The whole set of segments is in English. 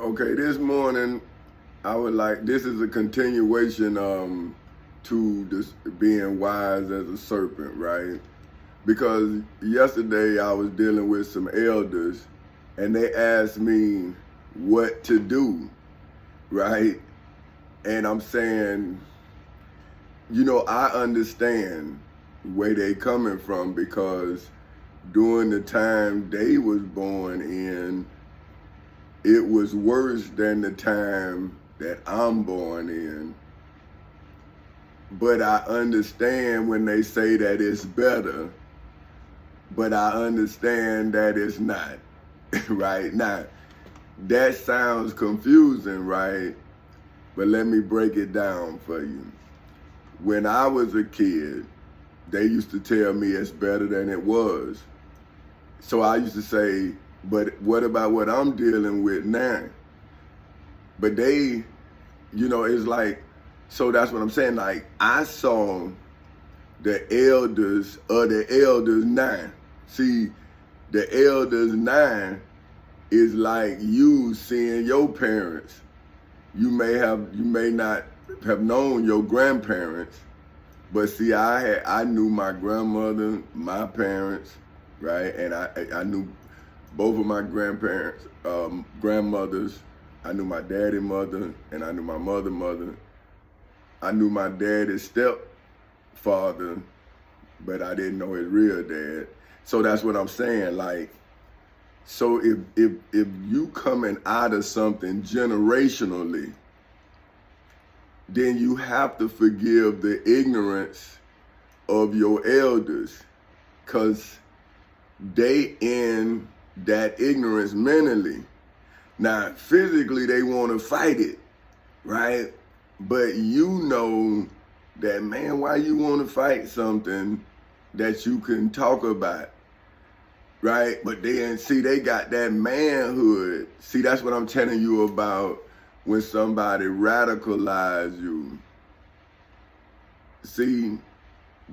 Okay, this morning I would like this is a continuation to this being wise as a serpent, right? Because yesterday I was dealing with some elders and they asked me what to do, right? And I'm saying, I understand where they coming from because during the time they was born in, it was worse than the time that I'm born in. But I understand when they say that it's better, but I understand that it's not, right? Now, that sounds confusing, right? But let me break it down for you. When I was a kid, they used to tell me it's better than it was. So I used to say, but what about what I'm dealing with now? But they, it's like, so that's what I'm saying. Like, I saw the elders of the elders now. See, the elders now is like you seeing your parents. You may not have known your grandparents, but see, I knew my grandmother, my parents, right? And I knew both of my grandparents, grandmothers. I knew my daddy mother, and I knew my mother. I knew my daddy's stepfather, but I didn't know his real dad. So that's what I'm saying. Like, so if you coming out of something generationally, then you have to forgive the ignorance of your elders, because they in that ignorance mentally. Now, physically, they want to fight it, right? But you know that, man, why you want to fight something that you can talk about, right? But then, see, they got that manhood. See, that's what I'm telling you about when somebody radicalize you. See,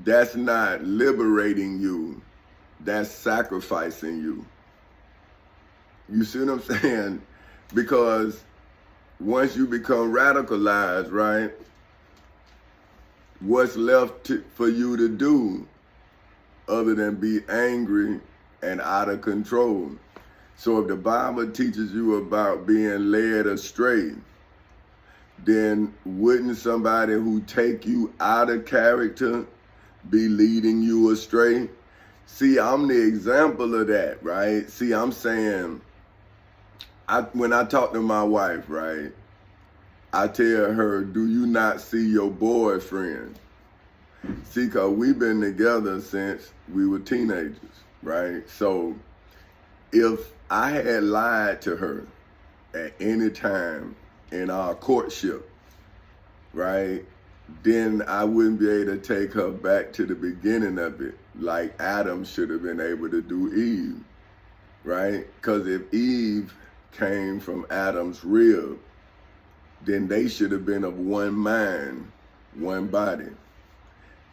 that's not liberating you. That's sacrificing you. You see what I'm saying? Because once you become radicalized, right, what's left for you to do other than be angry and out of control? So if the Bible teaches you about being led astray, then wouldn't somebody who take you out of character be leading you astray? See, I'm the example of that, right? See, I'm saying, when I talk to my wife, right, I tell her, do you not see your boyfriend? See, because we've been together since we were teenagers, right? So if I had lied to her at any time in our courtship, right, then I wouldn't be able to take her back to the beginning of it, like Adam should have been able to do Eve, right? Because if Eve came from Adam's rib, then they should have been of one mind, one body.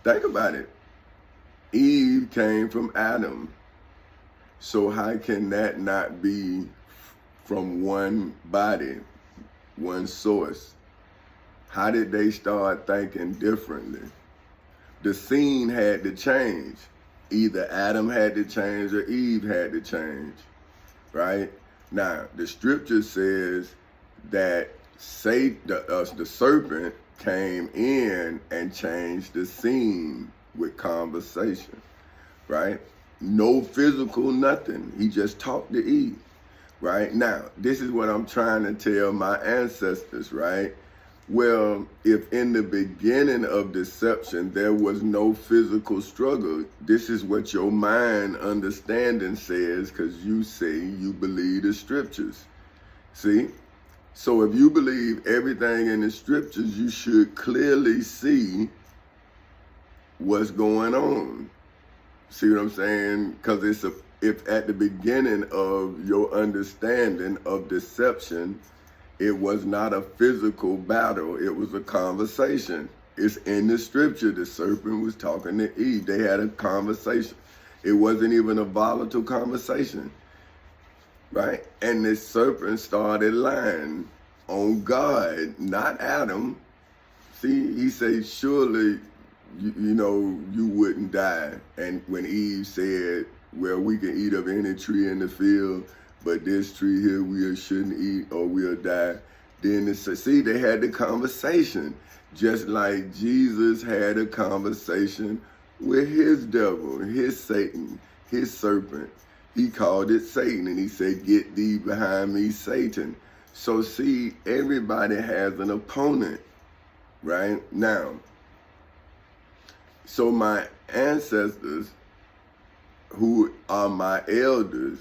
Think about it. Eve came from Adam. So how can that not be from one body, one source? How did they start thinking differently? The scene had to change. Either Adam had to change or Eve had to change, right? Now, the scripture says that the serpent came in and changed the scene with conversation, right? No physical, nothing. He just talked to Eve, right? Now, this is what I'm trying to tell my ancestors, right? Well, if in the beginning of deception there was no physical struggle, this is what your mind understanding says, because you say you believe the scriptures. See? So if you believe everything in the scriptures, you should clearly see what's going on. See what I'm saying? Because if at the beginning of your understanding of deception, it was not a physical battle, it was a conversation. It's in the scripture. The serpent was talking to Eve. They had a conversation. It wasn't even a volatile conversation. right? And the serpent started lying on God, not Adam. See, he said, surely, you wouldn't die. And when Eve said, well, we can eat of any tree in the field, but this tree here we shouldn't eat or we'll die. Then they had the conversation, just like Jesus had a conversation with his devil, his Satan, his serpent. He called it Satan, and he said, get thee behind me, Satan. So see, everybody has an opponent, right? Now, so my ancestors, who are my elders,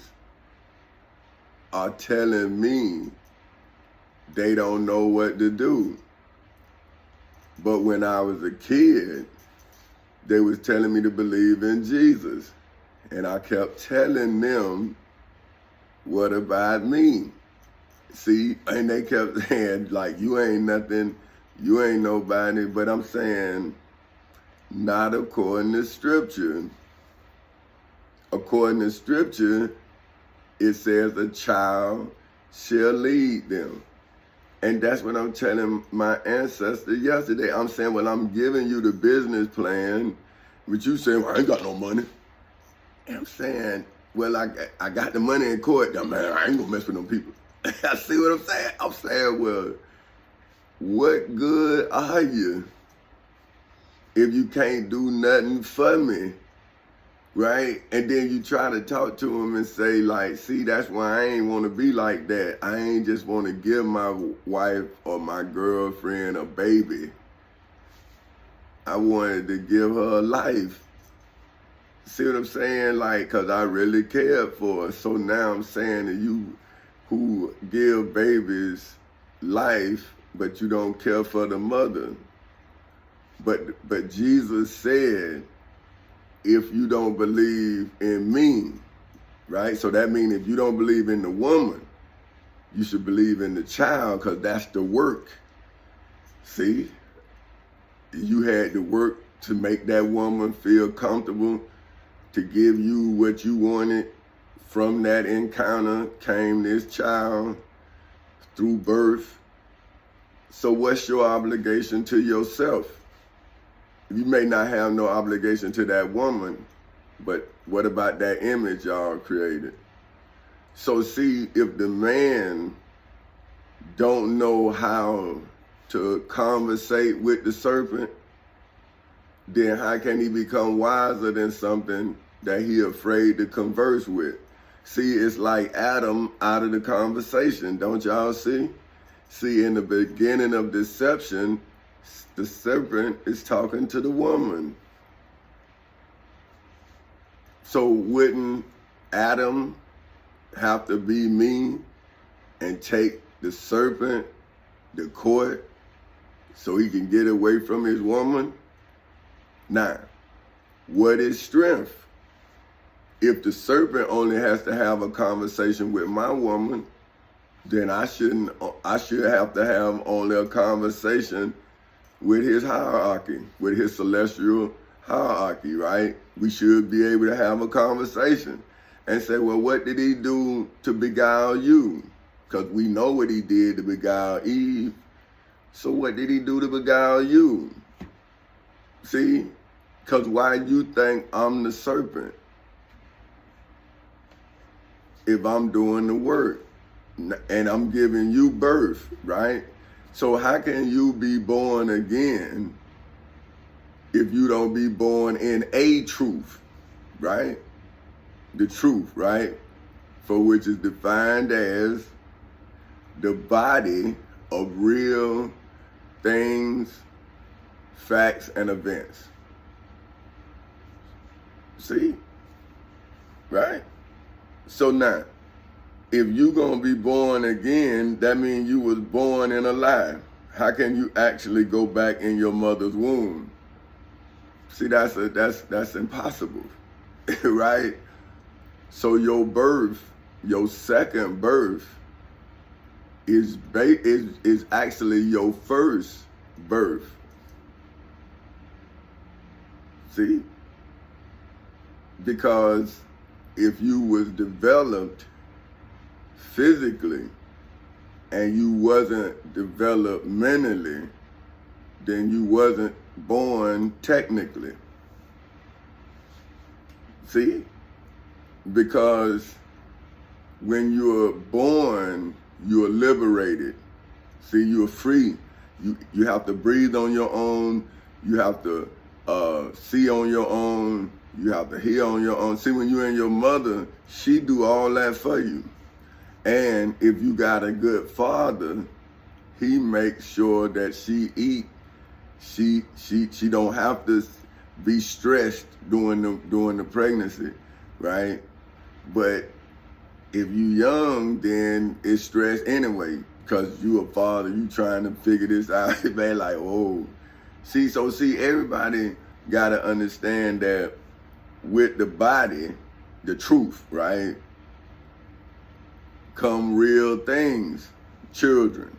are telling me they don't know what to do. But when I was a kid, they was telling me to believe in Jesus. And I kept telling them, what about me? See, and they kept saying, like, you ain't nothing, you ain't nobody. But I'm saying, not according to Scripture. According to Scripture, it says a child shall lead them. And that's what I'm telling my ancestor yesterday. I'm saying, well, I'm giving you the business plan, but you saying, well, I ain't got no money. And I'm saying, well, I got the money in court. Now, man, I ain't gonna mess with them people. I see what I'm saying? I'm saying, well, what good are you if you can't do nothing for me, right? And then you try to talk to him and say, like, see, that's why I ain't want to be like that. I ain't just want to give my wife or my girlfriend a baby. I wanted to give her a life. See what I'm saying? Like, because I really cared for her. So now I'm saying to you who give babies life, but you don't care for the mother. But Jesus said, if you don't believe in me, right? So that means if you don't believe in the woman, you should believe in the child, because that's the work. See? You had to work to make that woman feel comfortable, to give you what you wanted. From that encounter came this child through birth. So what's your obligation to yourself? You may not have no obligation to that woman, but what about that image y'all created? So see, if the man don't know how to conversate with the serpent, then how can he become wiser than something that he afraid to converse with? See, it's like Adam out of the conversation, don't y'all see? See, in the beginning of deception, the serpent is talking to the woman. So wouldn't Adam have to be me and take the serpent to court so he can get away from his woman? Now, what is strength? If the serpent only has to have a conversation with my woman, then I should have to have only a conversation with his hierarchy, with his celestial hierarchy, right? We should be able to have a conversation and say, well, what did he do to beguile you? Because we know what he did to beguile Eve. So what did he do to beguile you? See? Because why you think I'm the serpent if I'm doing the work and I'm giving you birth, right? So how can you be born again if you don't be born in a truth, right? The truth, right? For which is defined as the body of real things, facts, and events. See? Right? So now, if you gonna be born again, that means you was born in a lie. How can you actually go back in your mother's womb? See, that's impossible, right? So your birth, your second birth, is actually your first birth. See? Because if you was developed physically and you wasn't developed mentally, then you wasn't born technically. See? Because when you're born, you're liberated. See, you're free. You have to breathe on your own. You have to see on your own. You have to hear on your own. See, when you're in your mother, she do all that for you. And if you got a good father, he makes sure that she eat. She don't have to be stressed during the pregnancy, right? But if you young, then it's stress anyway, because you a father, you trying to figure this out. Man, like, oh. See, everybody got to understand that with the body, the truth, right, come real things, children,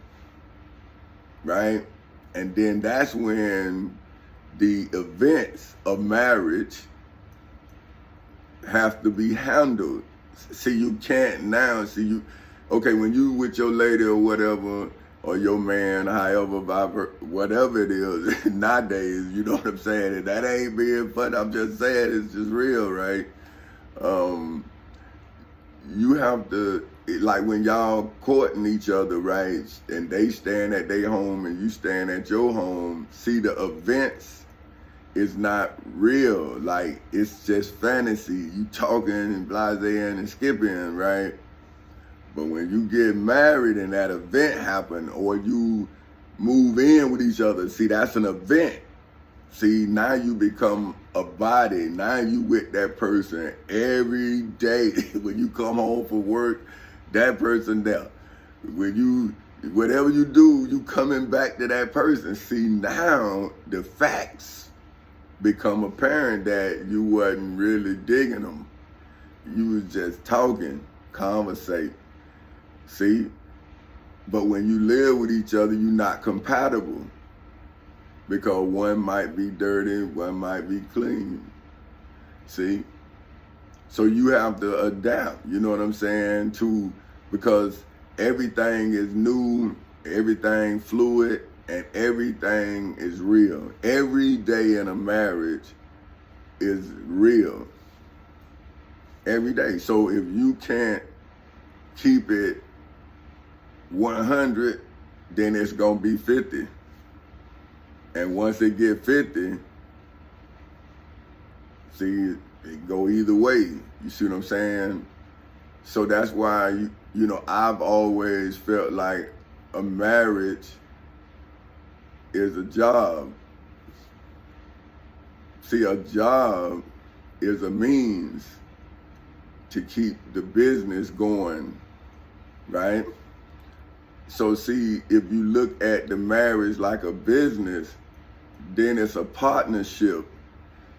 right? And then that's when the events of marriage have to be handled. See, you can't now, okay, when you with your lady or whatever, or your man, however, whatever it is, nowadays, you know what I'm saying? And that ain't being funny, I'm just saying, it's just real, right? You have to, like when y'all courting each other, right? And they staying at their home and you staying at your home, see, the events is not real. Like, it's just fantasy. You talking and blasé and skipping, right? But when you get married and that event happen, or you move in with each other, see, that's an event. See, now you become a body. Now you with that person every day. When you come home from work, that person there. Whatever you do, you coming back to that person. See, now the facts become apparent that you wasn't really digging them. You was just talking, conversate. See? But when you live with each other, you're not compatible. Because one might be dirty, one might be clean. See? So you have to adapt, you know what I'm saying, because everything is new, everything fluid, and everything is real. Every day in a marriage is real. Every day. So if you can't keep it 100, then it's gonna be 50. And once it get 50, see, it go either way. You see what I'm saying? So that's why, you know, I've always felt like a marriage is a job. See, a job is a means to keep the business going, right? So see, if you look at the marriage like a business, then it's a partnership.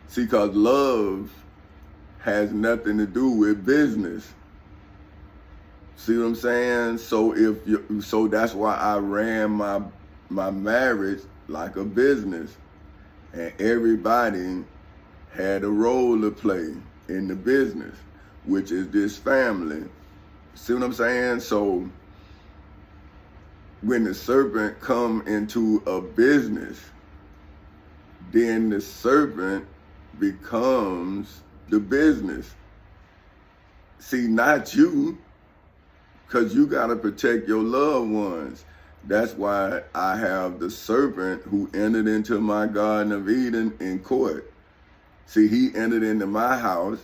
See, because love has nothing to do with business. See what I'm saying? So that's why I ran my marriage like a business, and everybody had a role to play in the business, which is this family. See what I'm saying? So when the serpent come into a business, then the serpent becomes the business. See, not you, because you got to protect your loved ones. That's why I have the serpent who entered into my Garden of Eden in court. See, he entered into my house,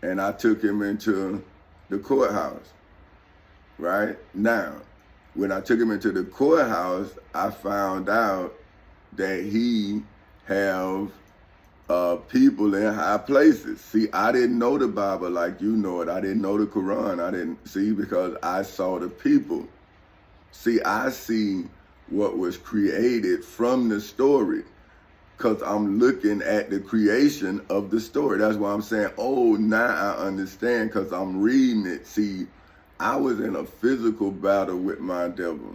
and I took him into the courthouse, right? Now, when I took him into the courthouse, I found out that he have people in high places. See, I didn't know the Bible like you know it. I didn't know the Quran. I didn't see, because I saw the people. See, I see what was created from the story, because I'm looking at the creation of the story. That's why I'm saying, oh, now I understand, because I'm reading it. See, I was in a physical battle with my devil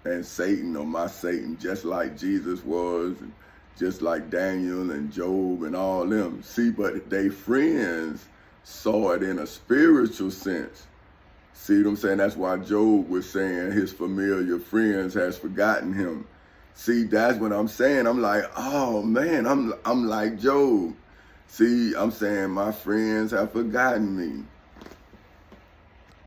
and Satan, or my Satan, just like Jesus was, and just like Daniel and Job and all them. See, but they friends saw it in a spiritual sense. See what I'm saying? That's why Job was saying his familiar friends has forgotten him. See, that's what I'm saying. I'm like, oh man, I'm like Job. See, I'm saying my friends have forgotten me.